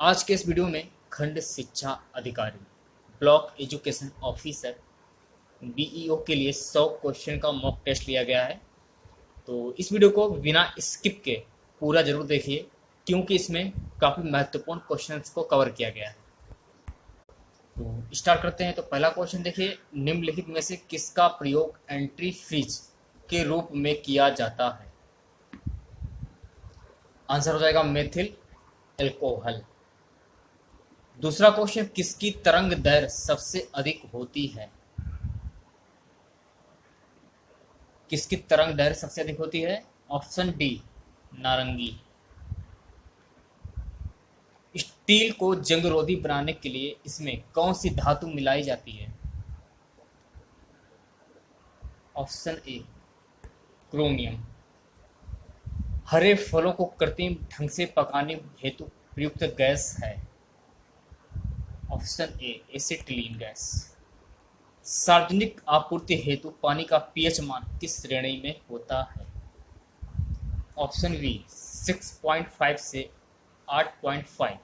आज के इस वीडियो में खंड शिक्षा अधिकारी ब्लॉक एजुकेशन ऑफिसर बीईओ के लिए 100 क्वेश्चन का मॉक टेस्ट लिया गया है। तो इस वीडियो को बिना स्किप के पूरा जरूर देखिए, क्योंकि इसमें काफ़ी महत्वपूर्ण क्वेश्चंस को कवर किया गया है। तो स्टार्ट करते हैं। तो पहला क्वेश्चन देखिए, निम्नलिखित में से किसका प्रयोग एंट्री फ्रीज के रूप में किया जाता है? आंसर हो जाएगा मेथिल एल्कोहल। दूसरा क्वेश्चन, किसकी तरंग दैर्घ्य सबसे अधिक होती है? किसकी तरंग दैर्घ्य सबसे अधिक होती है? ऑप्शन डी, नारंगी। स्टील को जंगरोधी बनाने के लिए इसमें कौन सी धातु मिलाई जाती है? ऑप्शन ए, क्रोमियम। हरे फलों को कृत्रिम ढंग से पकाने हेतु प्रयुक्त गैस है? ऑप्शन ए, एसिटिलीन गैस। सार्वजनिक आपूर्ति हेतु पानी का पीएच मान किस श्रेणी में होता है? ऑप्शन बी, 6.5 से 8.5।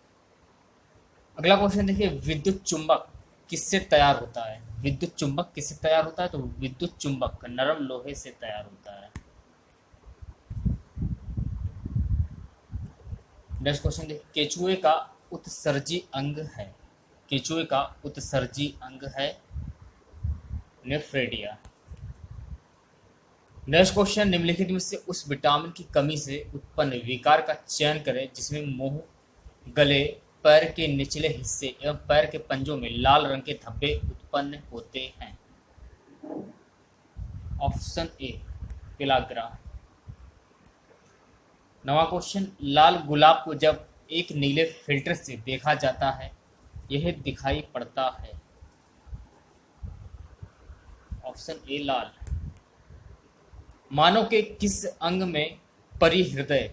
अगला क्वेश्चन देखिए, विद्युत चुंबक किससे तैयार होता है? विद्युत चुंबक किससे तैयार होता है? तो विद्युत चुंबक नरम लोहे से तैयार होता है। नेक्स्ट क्वेश्चन देखिए, केचुए का उत्सर्जी अंग है? केचुए का उत्सर्जी अंग है नेफ्रेडिया। नेक्स्ट क्वेश्चन, निम्नलिखित में से उस विटामिन की कमी से उत्पन्न विकार का चयन करें जिसमें मुंह, गले, पैर के निचले हिस्से एवं पैर के पंजों में लाल रंग के धब्बे उत्पन्न होते हैं। Option A, pellagra. नवा क्वेश्चन, लाल गुलाब को जब एक नीले फिल्टर से देखा जाता है यह दिखाई पड़ता है? ऑप्शन ए, लाल। मानव के किस अंग में परिहृदय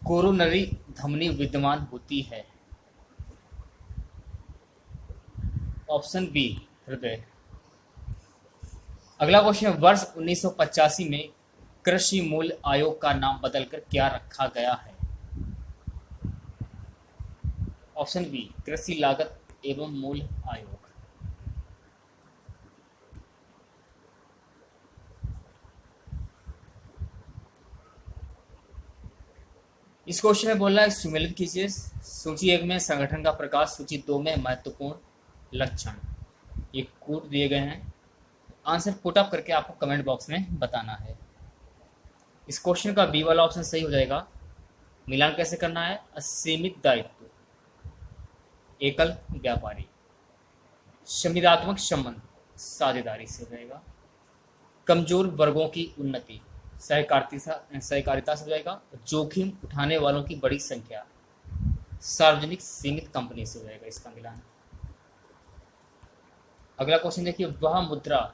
कोरोनरी धमनी विद्यमान होती है? ऑप्शन बी, हृदय। अगला क्वेश्चन, वर्ष 1985 में कृषि मूल्य आयोग का नाम बदलकर क्या रखा गया है? ऑप्शन बी, कृषि लागत एवं मूल्य आयोग। इस क्वेश्चन में बोल रहा है सुमेलित कीजिए। सूची 1 में संगठन का प्रकार, सूची 2 में महत्वपूर्ण लक्षण। ये कोड दिए गए हैं, आंसर पुट अप करके आपको कमेंट बॉक्स में बताना है। इस क्वेश्चन का बी वाला ऑप्शन सही हो जाएगा। मिलान कैसे करना है? असीमित दायित्व, एकल व्यापारी, संविदात्मक संबंध साझेदारी से हो जाएगा। कमजोर वर्गों की उन्नति, सहकारिता से हो जाएगा। जोखिम उठाने वालों की बड़ी संख्या, सार्वजनिक सीमित कंपनी से हो जाएगा इसका मिलान। अगला क्वेश्चन देखिए, वह मुद्रा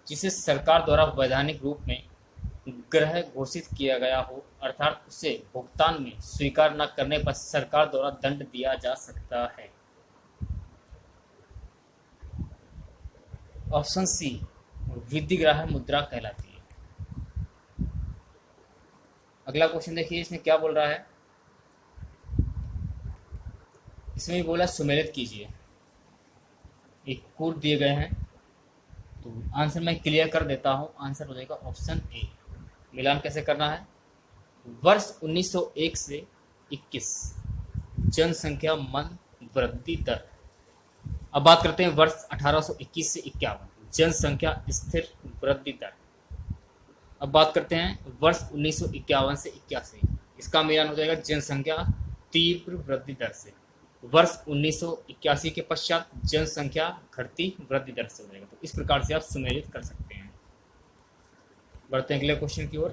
जिसे सरकार द्वारा वैधानिक रूप में ग्रह घोषित किया गया हो अर्थात उसे भुगतान में स्वीकार न करने पर सरकार द्वारा दंड दिया जा सकता है? ऑप्शन सी, विधिग्राह्य मुद्रा कहलाती है। अगला क्वेश्चन देखिए, इसमें क्या बोल रहा है? इसमें भी बोला सुमेलित कीजिए। एक कोड दिए गए हैं, तो आंसर मैं क्लियर कर देता हूं। आंसर हो जाएगा ऑप्शन ए। मिलान कैसे करना है? वर्ष 1901 से 21 जनसंख्या मंद वृद्धि दर। अब बात करते हैं वर्ष 1821 से 51 जनसंख्या स्थिर वृद्धि दर। अब बात करते हैं वर्ष 1951 से 81, इसका मिलान हो जाएगा जनसंख्या तीव्र वृद्धि दर से। वर्ष 1981 के पश्चात जनसंख्या घटती वृद्धि दर से हो जाएगा। तो इस प्रकार से आप सुमेलित कर सकते हैं। बढ़ते हैं अगले क्वेश्चन की ओर।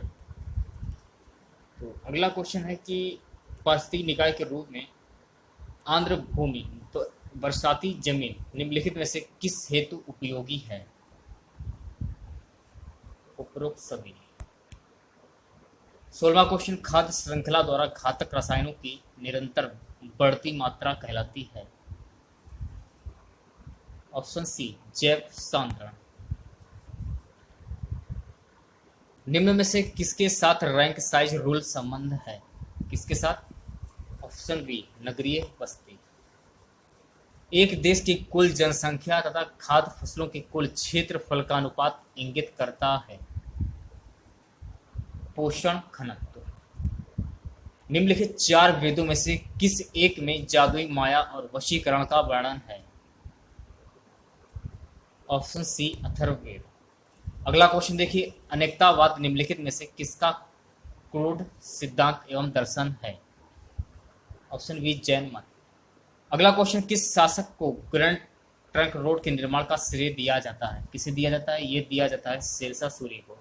तो अगला क्वेश्चन है कि पारिस्थितिक निकाय के रूप में आर्द्र भूमि तो बरसाती जमीन निम्नलिखित में से किस हेतु उपयोगी है? उपरोक्त सभी। 16वां क्वेश्चन, खाद्य श्रृंखला द्वारा घातक रसायनों की निरंतर बढ़ती मात्रा कहलाती है? ऑप्शन सी, जैव सांद्रण। निम्न में से किसके साथ रैंक साइज रूल संबंध है? किसके साथ? ऑप्शन बी, नगरीय बस्ती। एक देश की कुल जनसंख्या तथा खाद्य फसलों के कुल क्षेत्रफल का अनुपात इंगित करता है। पोषण घनत्व। निम्नलिखित चार वेदों में से किस एक में जादुई माया और वशीकरण का वर्णन है? Option C Atharvaveda. अगला क्वेश्चन देखिए, अनेकतावाद निम्नलिखित में से किसका क्रोध सिद्धांत एवं दर्शन है? ऑप्शन बी जैन मत। अगला क्वेश्चन, किस शासक को ग्रैंड ट्रंक रोड के निर्माण का श्रेय दिया जाता है? किसे दिया जाता है? ये दिया जाता है शेरशाह सूरी को।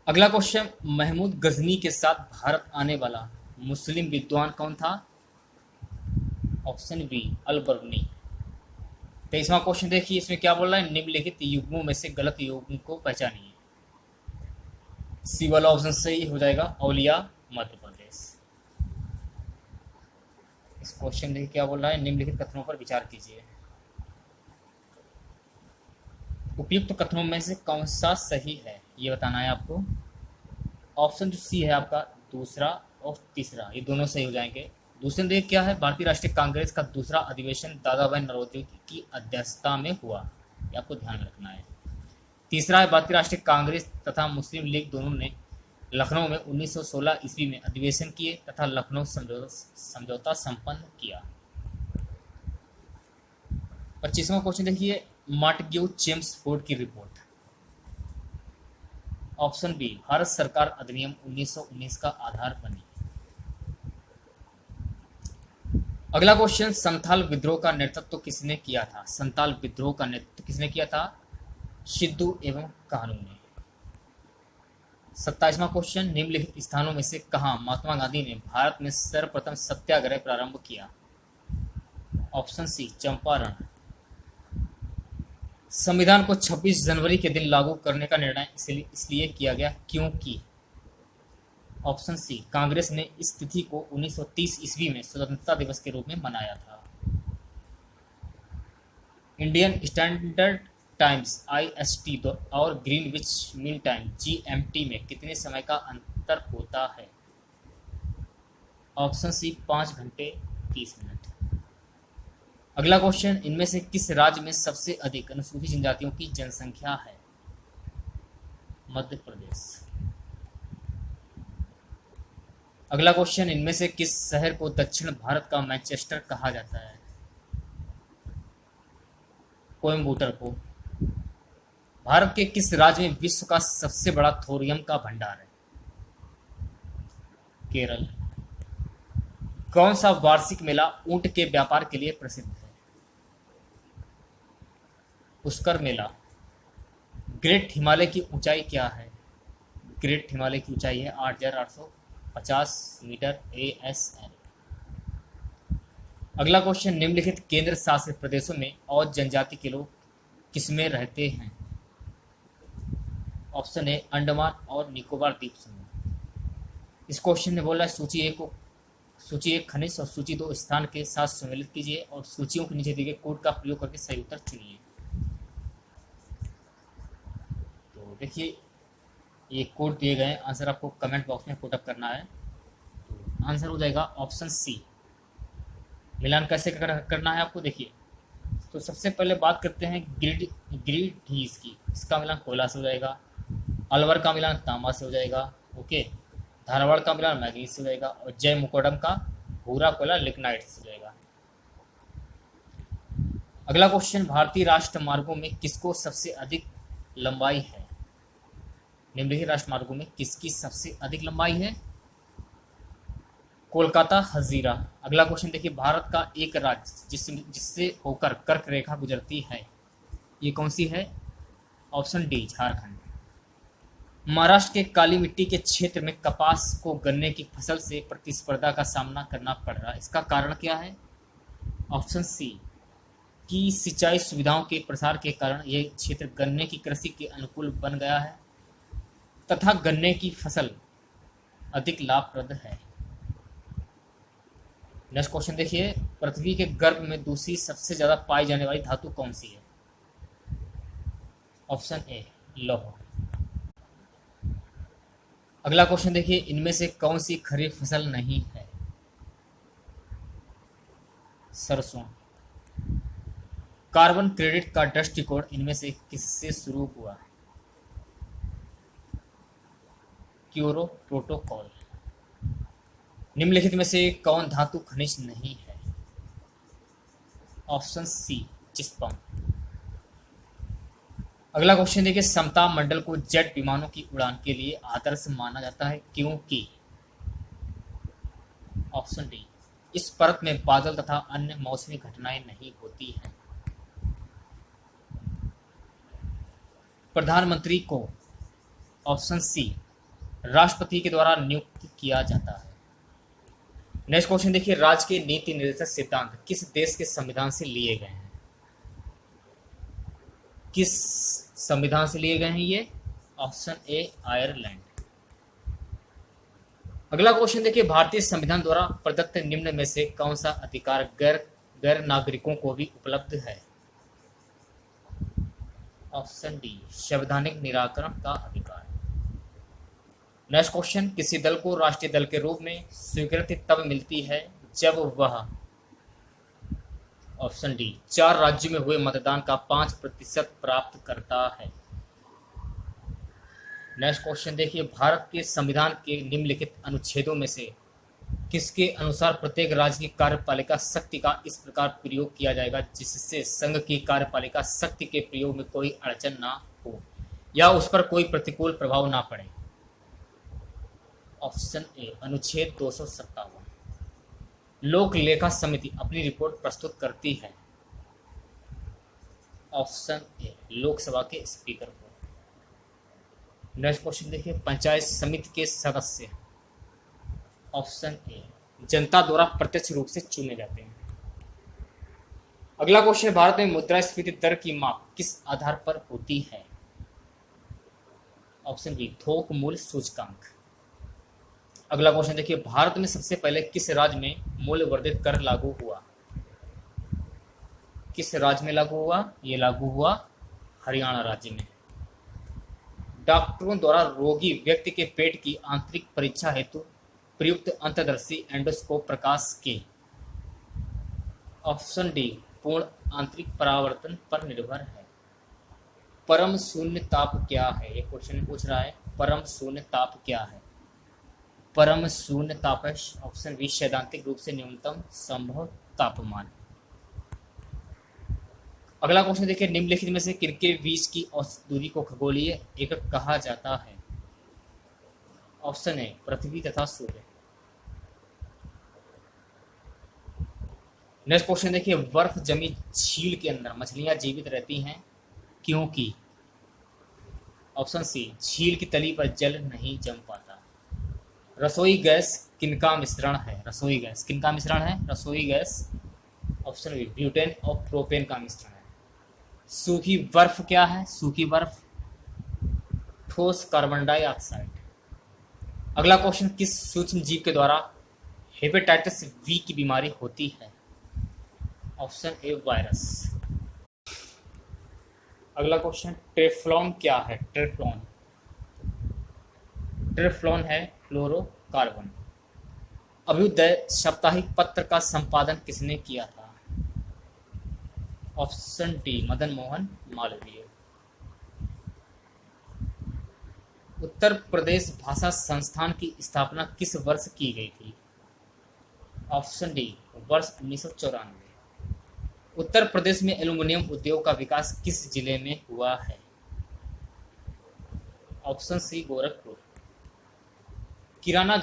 अगला क्वेश्चन, महमूद गजनी के साथ भारत आने वाला मुस्लिम विद्वान कौन था? Option B Al Biruni. 23वां क्वेश्चन देखिए, इसमें क्या बोल रहा है? निम्नलिखित युग्मों में से गलत युग्म को पहचानिए। सी वाला ऑप्शन सही हो जाएगा, औलिया मध्य प्रदेश। इस क्वेश्चन देखिए क्या बोल रहा है? निम्नलिखित कथनों पर विचार कीजिए। उपयुक्त कथनों में से कौन सा सही है ये बताना है आपको। ऑप्शन जो सी है आपका, दूसरा और तीसरा, ये दोनों सही हो जाएंगे। दूसरे देखिए क्या है? भारतीय राष्ट्रीय कांग्रेस का दूसरा अधिवेशन दादा भाई नौरोजी की अध्यक्षता में हुआ, ये आपको ध्यान में रखना है। तीसरा है, भारतीय राष्ट्रीय कांग्रेस तथा मुस्लिम लीग दोनों ने लखनऊ में 1916 ईस्वी में अधिवेशन किए तथा लखनऊ समझौता संपन्न किया। 25वां क्वेश्चन देखिए, मार्टिग्यू चेम्सफोर्ड की रिपोर्ट। ऑप्शन बी भारत सरकार अधिनियम 1919 का आधार बनी। अगला क्वेश्चन, संथाल विद्रोह का नेतृत्व किसने किया था? संथाल विद्रोह का नेतृत्व किसने किया था? सिद्धू एवं कानू ने। 27वां क्वेश्चन, निम्नलिखित स्थानों में से कहां महात्मा गांधी ने भारत में सर्वप्रथम सत्याग्रह प्रारंभ किया? Option C Champaran. संविधान को 26 जनवरी के दिन लागू करने का निर्णय इसलिए किया गया क्योंकि? ऑप्शन सी कांग्रेस ने इस तिथि को 1930 ईस्वी में स्वतंत्रता दिवस के रूप में मनाया था। इंडियन स्टैंडर्ड टाइम्स IST और ग्रीनविच मीन टाइम GMT में कितने समय का अंतर होता है? ऑप्शन सी 5 घंटे 30 मिनट। अगला क्वेश्चन, इनमें से किस राज्य में सबसे अधिक अनुसूचित जनजातियों की जनसंख्या है? मध्य प्रदेश। अगला क्वेश्चन, इनमें से किस शहर को दक्षिण भारत का मैनचेस्टर कहा जाता है? कोयम्बटूर को। भारत के किस राज्य में विश्व का सबसे बड़ा थोरियम का भंडार है? केरल। कौन सा वार्षिक मेला ऊंट के व्यापार के लिए प्रसिद्ध है? पुष्कर मेला। ग्रेट हिमालय की ऊंचाई क्या है? ग्रेट हिमालय की ऊंचाई है 8,850 मीटर ASL। अगला क्वेश्चन, निम्नलिखित केंद्र शासित प्रदेशों में और जनजाति के लोग किसमें रहते हैं? ऑप्शन ए अंडमान और निकोबार द्वीप समूह। इस क्वेश्चन में बोला है सूची एक खनिज और सूची 2 स्थान के साथ सम्मिलित कीजिए और सूचियों के नीचे दिए गए कोड का प्रयोग करके सही उत्तर चुनिए। तो देखिए ये कोड दिए गए हैं, आंसर आपको कमेंट बॉक्स में पुट अप करना है। तो आंसर हो जाएगा ऑप्शन सी। मिलान कैसे करना है आपको देखिए। तो सबसे पहले बात करते हैं गिरिडीह की। इसका मिलान कोयला से हो जाएगा। अलवर का मिलान तांबा से हो जाएगा। ओके, धारवाड़ का मिलान मैग्नीज से हो जाएगा और जय मुकोडम का भूरा कोयला लिग्नाइट से हो जाएगा। अगला क्वेश्चन, भारतीय राष्ट्रमार्गों में किसको सबसे अधिक लंबाई है? निम्नलिखित राष्ट्रमार्गों में किसकी सबसे अधिक लंबाई है? कोलकाता हजीरा। अगला क्वेश्चन देखिए, भारत का एक राज्य जिससे होकर कर्क रेखा गुजरती है, ये कौन सी है? Option D Jharkhand. महाराष्ट्र के काली मिट्टी के क्षेत्र में कपास को गन्ने की फसल से प्रतिस्पर्धा का सामना करना पड़ रहा है, इसका कारण क्या है? ऑप्शन सी की सिंचाई सुविधाओं के प्रसार के कारण यह क्षेत्र गन्ने की कृषि के अनुकूल बन गया है तथा गन्ने की फसल अधिक लाभप्रद है। नेक्स्ट क्वेश्चन देखिए, पृथ्वी के गर्भ में दूसरी सबसे ज्यादा पाई जाने वाली धातु कौन सी है? ऑप्शन ए लौह। अगला क्वेश्चन देखिए, इनमें से कौन सी खरीफ फसल नहीं है? सरसों। कार्बन क्रेडिट का दृष्टिकोण इनमें से किससे शुरू हुआ? Kyoto protocol. निम्नलिखित में से कौन धातु खनिज नहीं है? ऑप्शन सी चिस्पम। अगला क्वेश्चन देखिए, समताप मंडल को जेट विमानों की उड़ान के लिए आदर्श माना जाता है क्योंकि? ऑप्शन डी, इस परत में बादल तथा अन्य मौसमी घटनाएं नहीं होती हैं। प्रधानमंत्री को ऑप्शन सी राष्ट्रपति के द्वारा नियुक्त किया जाता है। नेक्स्ट क्वेश्चन देखिए, राज्य के नीति निर्देशक सिद्धांत किस देश के संविधान से लिए गए हैं? किस संविधान से लिए गए हैं ये? Option A Ireland. अगला क्वेश्चन देखिए, भारतीय संविधान द्वारा प्रदत्त निम्न में से कौन सा अधिकार गैर नागरिकों को भी उपलब्ध है? ऑप्शन डी संवैधानिक निराकरण का अधिकार। नेक्स्ट क्वेश्चन, किसी दल को राष्ट्रीय दल के रूप में स्वीकृति तब मिलती है जब वह? ऑप्शन डी 4 राज्यों में हुए मतदान का 5% प्राप्त करता है। नेक्स्ट क्वेश्चन देखिए, भारत के संविधान के निम्नलिखित अनुच्छेदों में से किसके अनुसार प्रत्येक राज्य की कार्यपालिका शक्ति का इस प्रकार प्रयोग किया जाएगा जिससे संघ की कार्यपालिका शक्ति के प्रयोग में कोई अड़चन ना हो या उस पर कोई प्रतिकूल प्रभाव ना पड़े? ऑप्शन ए अनुच्छेद 257। लोक लेखा समिति अपनी रिपोर्ट प्रस्तुत करती है। ऑप्शन ए लोकसभा के स्पीकर को। नेक्स्ट क्वेश्चन देखिए, पंचायत समिति के सदस्य? ऑप्शन ए जनता द्वारा प्रत्यक्ष रूप से चुने जाते हैं। अगला क्वेश्चन, भारत में मुद्रास्फीति दर की माप किस आधार पर होती है? ऑप्शन बी थोक मूल्य सूचकांक। अगला क्वेश्चन देखिए, भारत में सबसे पहले किस राज्य में मूल्य वर्धित कर लागू हुआ? किस राज्य में लागू हुआ? ये लागू हुआ हरियाणा राज्य में। डॉक्टरों द्वारा रोगी व्यक्ति के पेट की आंतरिक परीक्षा हेतु प्रयुक्त अंतर्दर्शी एंडोस्कोप प्रकाश के? ऑप्शन डी पूर्ण आंतरिक परावर्तन पर निर्भर है। परम शून्य ताप क्या है? ये क्वेश्चन पूछ रहा है, परम शून्य ताप क्या है? परम शून्य ताप है ऑप्शन बी सैद्धांतिक रूप से न्यूनतम संभव तापमान। अगला क्वेश्चन देखिए, निम्नलिखित में से किनके बीच की औसत दूरी को खगोलीय एकक कहा जाता है? ऑप्शन ए पृथ्वी तथा सूर्य। नेक्स्ट क्वेश्चन देखिए, बर्फ जमी झील के अंदर मछलियां जीवित रहती हैं क्योंकि? ऑप्शन सी झील की तली पर जल नहीं जम पाता। रसोई गैस किनका मिश्रण है? रसोई गैस किनका मिश्रण है? रसोई गैस ऑप्शन बी ब्यूटेन और प्रोपेन का मिश्रण है। सूखी बर्फ क्या है? सूखी बर्फ ठोस कार्बन डाइऑक्साइड। अगला क्वेश्चन, किस सूक्ष्म जीव के द्वारा हेपेटाइटिस बी की बीमारी होती है? Option A virus. अगला क्वेश्चन, टेफ्लॉन क्या है? टेफ्लॉन टेफ्लॉन है फ्लोरोकार्बन। अभ्युदय साप्ताहिक पत्र का संपादन किसने किया था? Option D Madan Mohan Malviya. उत्तर प्रदेश भाषा संस्थान की स्थापना किस वर्ष की गई थी? ऑप्शन डी वर्ष 1994। उत्तर प्रदेश में एल्युमिनियम उद्योग का विकास किस जिले में हुआ है? ऑप्शन सी गोरखपुर। किराना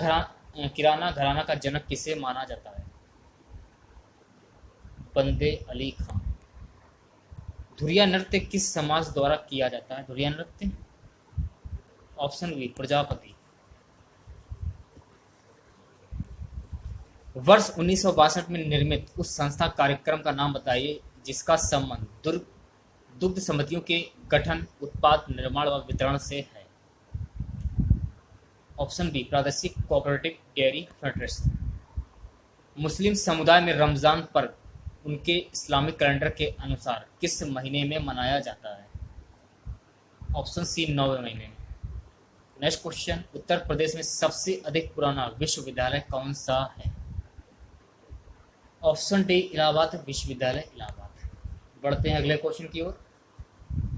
घराना का जनक किसे माना जाता है? बंदे अली खान। धुरिया नृत्य किस समाज द्वारा किया जाता है? धुरिया नृत्य ऑप्शन बी प्रजापति। वर्ष 1962 में निर्मित उस संस्था कार्यक्रम का नाम बताइए जिसका संबंध दुग्ध समितियों के गठन, उत्पाद निर्माण व वितरण से है। ऑप्शन बी प्रादेशिक कोऑपरेटिव डेयरी फेडरेशन। मुस्लिम समुदाय में रमजान पर्व उनके इस्लामिक कैलेंडर के अनुसार किस महीने में मनाया जाता है? ऑप्शन सी 9वें महीने में। नेक्स्ट क्वेश्चन, उत्तर प्रदेश में सबसे अधिक पुराना विश्वविद्यालय कौन सा है? ऑप्शन डी इलाहाबाद विश्वविद्यालय इलाहाबाद। बढ़ते हैं अगले क्वेश्चन की ओर।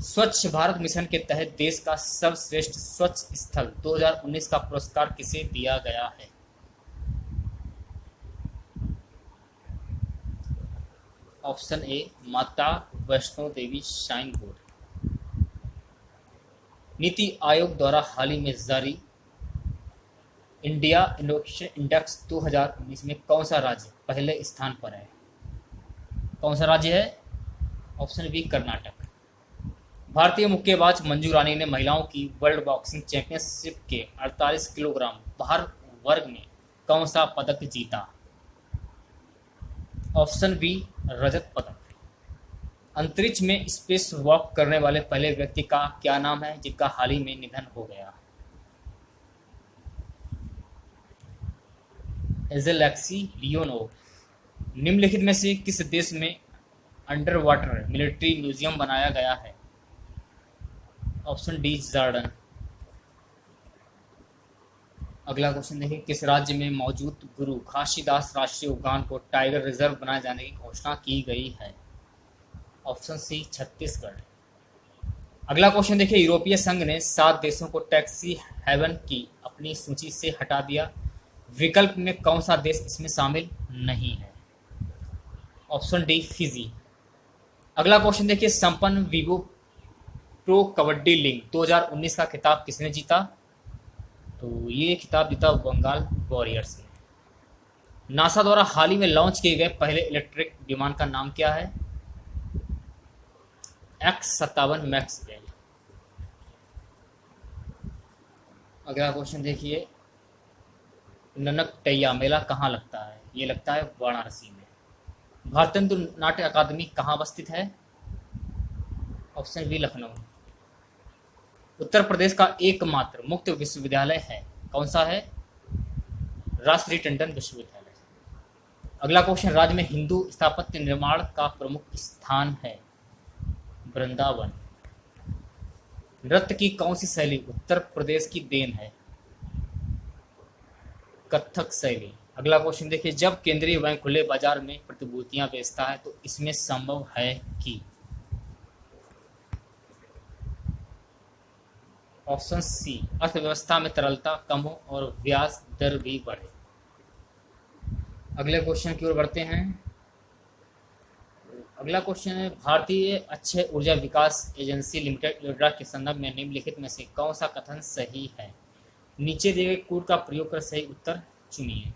स्वच्छ भारत मिशन के तहत देश का सर्वश्रेष्ठ स्वच्छ स्थल 2019 का पुरस्कार किसे दिया गया है? ऑप्शन ए माता वैष्णो देवी श्राइन बोर्ड। नीति आयोग द्वारा हाल ही में जारी इंडिया इनोवेशन इंडेक्स 2019 में कौन सा राज्य पहले स्थान पर है? कौन सा राज्य है? Option B Karnataka. भारतीय मुक्केबाज मंजू रानी ने महिलाओं की वर्ल्ड बॉक्सिंग चैंपियनशिप के 48 किलोग्राम भार वर्ग में कौन सा पदक जीता? ऑप्शन बी रजत पदक। अंतरिक्ष में स्पेस वॉक करने वाले पहले व्यक्ति का क्या नाम है जिनका हाल ही में निधन हो गया? एजेलेक्सी लियोनोव। निम्नलिखित में से किस देश में अंडर वाटर मिलिट्री म्यूजियम बनाया गया है? Option D Jordan. अगला क्वेश्चन देखिए, किस राज्य में मौजूद गुरु घासीदास राष्ट्रीय उद्यान को टाइगर रिजर्व बनाए जाने की घोषणा की गई है? Option C Chhattisgarh. अगला क्वेश्चन देखिए, यूरोपीय संघ ने 7 देशों को टैक्सी हेवन की अपनी सूची से हटा दिया। विकल्प में कौन सा देश इसमें शामिल नहीं है? Option D Fiji. अगला क्वेश्चन देखिए, संपन्न वीवो प्रो कबड्डी लीग 2019 का खिताब किसने जीता? तो ये खिताब जीता बंगाल वॉरियर्स ने। नासा द्वारा हाल ही में लॉन्च किए गए पहले इलेक्ट्रिक विमान का नाम क्या है? X-57 Maxwell. अगला क्वेश्चन देखिए, ननकटैया मेला कहाँ लगता है? ये लगता है वाराणसी में। भारतीय नाट्य अकादमी कहाँ अवस्थित है? Option B Lucknow. उत्तर प्रदेश का एकमात्र मुक्त विश्वविद्यालय है, कौन सा है? राष्ट्रीय टंडन विश्वविद्यालय। अगला क्वेश्चन, राज्य में हिंदू स्थापत्य निर्माण का प्रमुख स्थान है? वृंदावन। नृत्य की कौन सी शैली उत्तर प्रदेश की देन है? कथक शैली। अगला क्वेश्चन देखिए, जब केंद्रीय बैंक खुले बाजार में प्रतिभूतियां बेचता है तो इसमें संभव है कि? ऑप्शन सी अर्थव्यवस्था में तरलता कम हो और ब्याज दर भी बढ़े। अगले क्वेश्चन की ओर बढ़ते हैं। अगला क्वेश्चन है, भारतीय अक्षय ऊर्जा विकास एजेंसी लिमिटेड योजना के संदर्भ में निम्नलिखित में से कौन सा कथन सही है? नीचे दिए गए कोड का प्रयोग कर सही उत्तर चुनिए।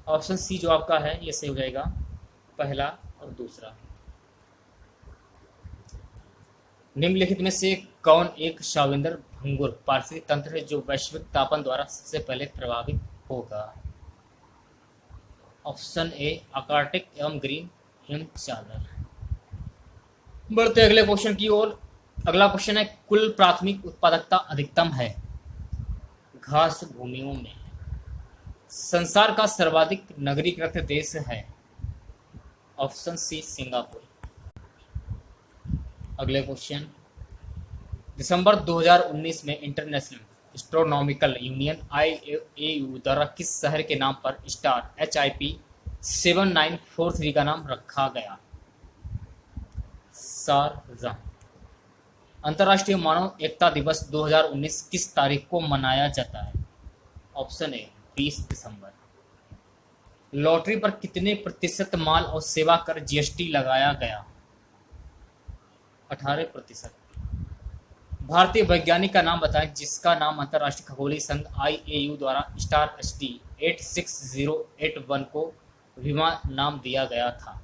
ऑप्शन सी जो आपका है ये सही हो जाएगा, पहला और दूसरा। निम्नलिखित में से कौन एक शाविंदर भंगुर पारिस्थितिक तंत्र है जो वैश्विक तापन द्वारा सबसे पहले प्रभावित होगा? ऑप्शन ए आर्कटिक एवं ग्रीन हिम चादर। बढ़ते अगले क्वेश्चन की ओर। अगला क्वेश्चन है, कुल प्राथमिक उत्पादकता अधिकतम है घास भूमियों में। संसार का सर्वाधिक नगरीकृत देश है? Option C Singapore. अगले क्वेश्चन, दिसंबर 2019 में इंटरनेशनल एस्ट्रोनॉमिकल यूनियन IAU द्वारा किस शहर के नाम पर स्टार HIP 7943 का नाम रखा गया? शारजाह। अंतर्राष्ट्रीय मानव एकता दिवस 2019 किस तारीख को मनाया जाता है? ऑप्शन ए 20 दिसंबर। लॉटरी पर कितने प्रतिशत माल और सेवा कर GST लगाया गया? 18%। भारतीय वैज्ञानिक का नाम बताएं जिसका नाम अंतर्राष्ट्रीय खगोलीय संघ IAU द्वारा स्टार HD 86081 को विमा नाम दिया गया था?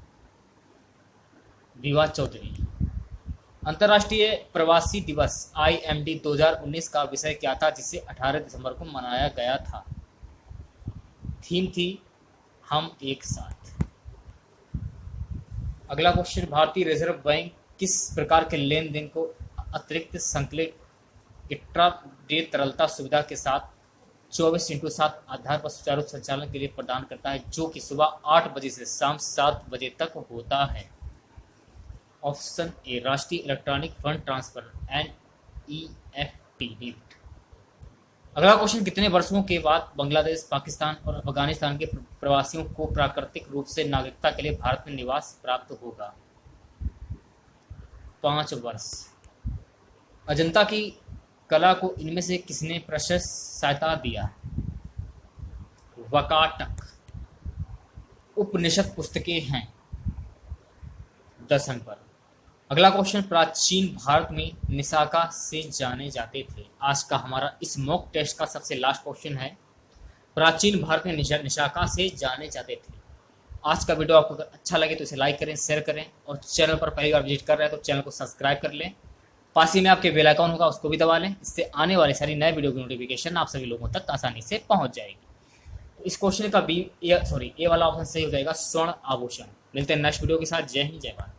विवा चौधरी। अंतर्राष्ट्रीय प्रवासी दिवस IMD 2019 का विषय क्या था जिसे 18 दिसंबर को मनाया गया था? थीम थी हम एक साथ। अगला क्वेश्चन, भारतीय रिजर्व बैंक किस प्रकार के लेन देन को अतिरिक्त संकलित इंट्राडे तरलता सुविधा के साथ 24/7 आधार पर सुचारू संचालन के लिए प्रदान करता है जो कि सुबह 8 बजे से शाम 7 बजे तक होता है? ऑप्शन ए राष्ट्रीय इलेक्ट्रॉनिक फंड ट्रांसफर NEFT। अगला क्वेश्चन, कितने वर्षों के बाद बांग्लादेश, पाकिस्तान और अफगानिस्तान के प्रवासियों को प्राकृतिक रूप से नागरिकता के लिए भारत में निवास प्राप्त होगा? 5 वर्ष। अजंता की कला को इनमें से किसने प्रशस्त सहायता दिया? वकाटक। उपनिषद पुस्तकें हैं 10 अंक पर। अगला क्वेश्चन, प्राचीन भारत में निशाका से जाने जाते थे। आज का हमारा इस मॉक टेस्ट का सबसे लास्ट क्वेश्चन है, प्राचीन भारत में निशाका से जाने जाते थे। आज का वीडियो आपको अगर अच्छा लगे तो इसे लाइक करें, शेयर करें, और चैनल पर पहली बार विजिट कर रहे हैं तो चैनल को सब्सक्राइब कर लें। पास ही में आपके बेल आइकन होगा, उसको भी दबा लें। इससे आने वाली सारी नए वीडियो की नोटिफिकेशन आप सभी लोगों तक आसानी से पहुंच जाएगी। तो इस क्वेश्चन का ए वाला ऑप्शन सही हो जाएगा, स्वर्ण आभूषण। मिलते हैं नेक्स्ट वीडियो के साथ। जय हिंद, जय भारत।